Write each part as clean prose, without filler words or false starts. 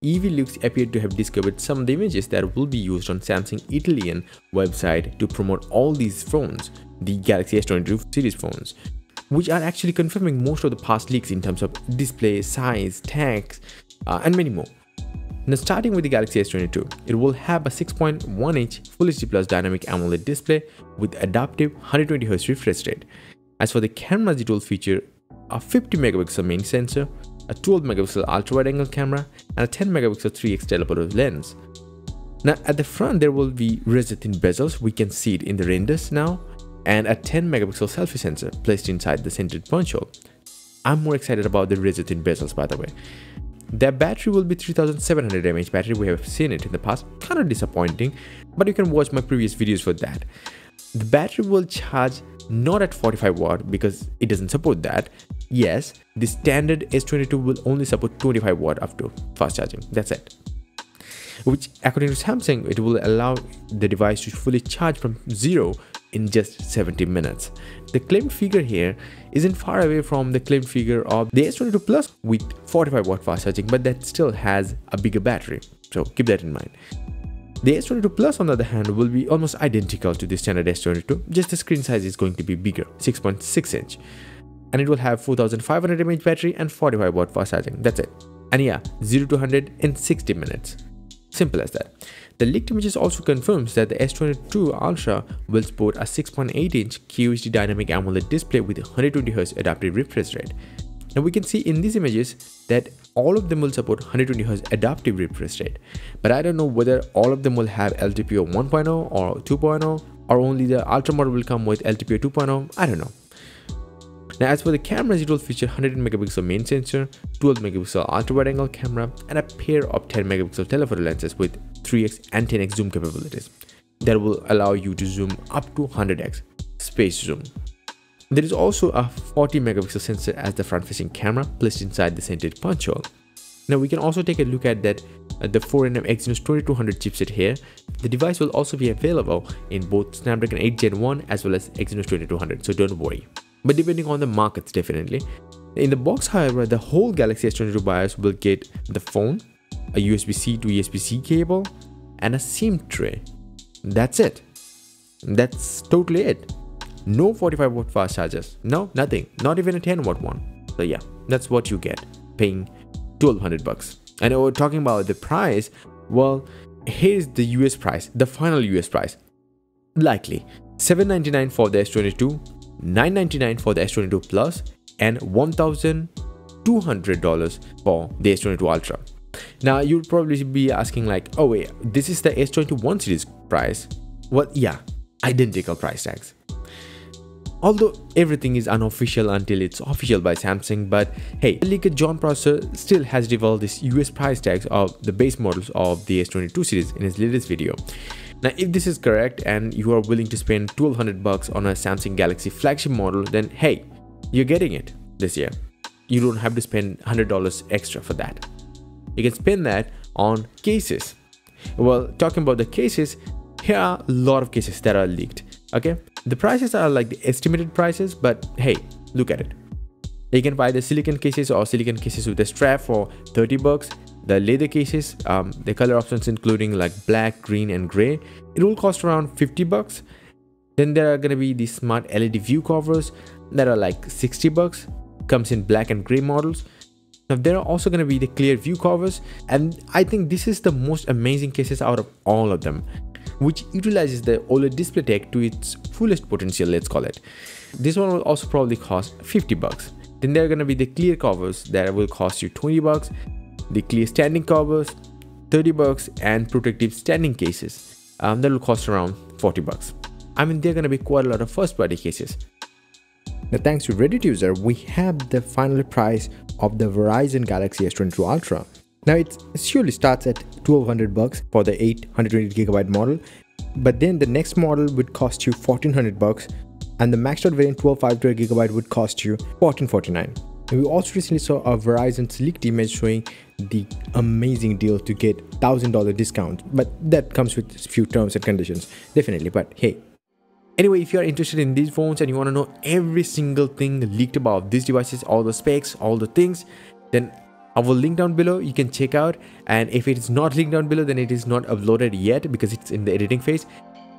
EV Looks appeared to have discovered some of the images that will be used on Samsung Italian website to promote all these phones, the Galaxy S22 series phones, which are actually confirming most of the past leaks in terms of display, size, tags, and many more. Now, starting with the Galaxy S22, it will have a 6.1-inch Full HD Plus dynamic AMOLED display with adaptive 120Hz refresh rate. As for the cameras, it will feature a 50 megapixel main sensor, a 12 megapixel ultra wide angle camera, and a 10 megapixel 3x teleportive lens. Now, at the front, there will be razor thin bezels. We can see it in the renders now, and a 10 megapixel selfie sensor placed inside the centered punch hole. I'm more excited about the razor thin bezels, by the way. The battery will be 3700 mAh battery. We have seen it in the past, kind of disappointing, but you can watch my previous videos for that. The battery will charge not at 45 watt because it doesn't support that. Yes, the standard S22 will only support 25 watt up to fast charging. That's it. Which, according to Samsung, it will allow the device to fully charge from zero in just 70 minutes. The claimed figure here isn't far away from the claimed figure of the S22 Plus with 45 watt fast charging, but that still has a bigger battery, so keep that in mind. The S22 Plus, on the other hand, will be almost identical to the standard S22, just the screen size is going to be bigger, 6.6 inch, and it will have 4500 mAh battery and 45 watt fast charging. That's it. And yeah, 0 to 100 in 60 minutes. Simple as that. The leaked images also confirms that the S22 Ultra will sport a 6.8-inch QHD dynamic AMOLED display with 120Hz adaptive refresh rate. Now we can see in these images that all of them will support 120Hz adaptive refresh rate, but I don't know whether all of them will have LTPO 1.0 or 2.0, or only the Ultra model will come with LTPO 2.0. I don't know. Now, as for the cameras, it will feature 100 megapixel main sensor, 12 megapixel ultra wide angle camera, and a pair of 10 megapixel telephoto lenses with 3x and 10x zoom capabilities that will allow you to zoom up to 100x space zoom. There is also a 40 megapixel sensor as the front facing camera placed inside the centered punch hole. Now we can also take a look at that the 4nm Exynos 2200 chipset here. The device will also be available in both Snapdragon 8 Gen 1 as well as Exynos 2200, so don't worry. But depending on the markets, definitely. In the box, however, the whole Galaxy S22 buyers will get the phone, a USB-C to USB-C cable, and a SIM tray. That's it. That's totally it. No 45 watt fast chargers. No, nothing. Not even a 10 watt one. So yeah, that's what you get, paying 1200 bucks. And we're talking about the price. Well, here's the US price, the final US price. Likely $799 for the S22, $999 for the S22 Plus, and $1,200 for the S22 Ultra. Now you'll probably be asking like, oh wait, this is the S21 series price. Well, yeah, identical price tags. Although everything is unofficial until it's official by Samsung, but hey, the leaker John Prosser still has revealed this US price tags of the base models of the S22 series in his latest video. Now, if this is correct and you are willing to spend 1200 bucks on a Samsung Galaxy flagship model, then hey, you're getting it this year. You don't have to spend $100 extra for that. You can spend that on cases. Well, talking about the cases, here are a lot of cases that are leaked. Okay, the prices are like the estimated prices, but hey, look at it. You can buy the silicon cases or silicon cases with a strap for 30 bucks. The leather cases, the color options including like black, green, and gray, it will cost around 50 bucks. Then there are gonna be the smart LED view covers that are like 60 bucks. Comes in black and gray models. Now there are also gonna be the clear view covers, and I think this is the most amazing cases out of all of them, which utilizes the OLED display tech to its fullest potential, let's call it. This one will also probably cost 50 bucks. Then there are gonna be the clear covers that will cost you 20 bucks. The clear standing covers 30 bucks, and protective standing cases that will cost around 40 bucks. I mean, they're gonna be quite a lot of first party cases. Now, thanks to Reddit user, we have the final price of the Verizon Galaxy S22 Ultra. Now it surely starts at 1200 bucks for the 828GB model, but then the next model would cost you 1400 bucks, and the maxed out variant 1252GB would cost you 1449. And we also recently saw a Verizon's leaked image showing the amazing deal to get $1000 discount, but that comes with a few terms and conditions, definitely. But hey, anyway, if you are interested in these phones and you want to know every single thing leaked about these devices, all the specs, all the things, then I will link down below, you can check out, and if it is not linked down below, then it is not uploaded yet because it's in the editing phase.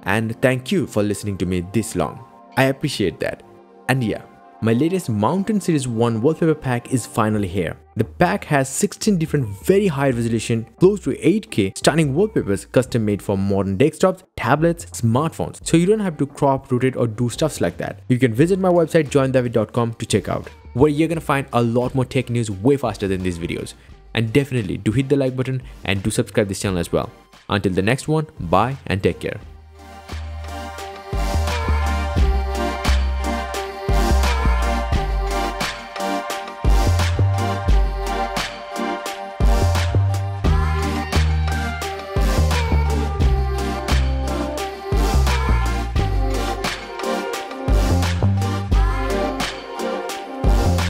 And thank you for listening to me this long. I appreciate that. And yeah, my latest Mountain Series 1 wallpaper pack is finally here. The pack has 16 different very high resolution, close to 8K stunning wallpapers custom made for modern desktops, tablets, smartphones. So you don't have to crop, rotate or do stuffs like that. You can visit my website joindavid.com to check out, where you're gonna find a lot more tech news way faster than these videos. And definitely do hit the like button and do subscribe this channel as well. Until the next one, bye and take care.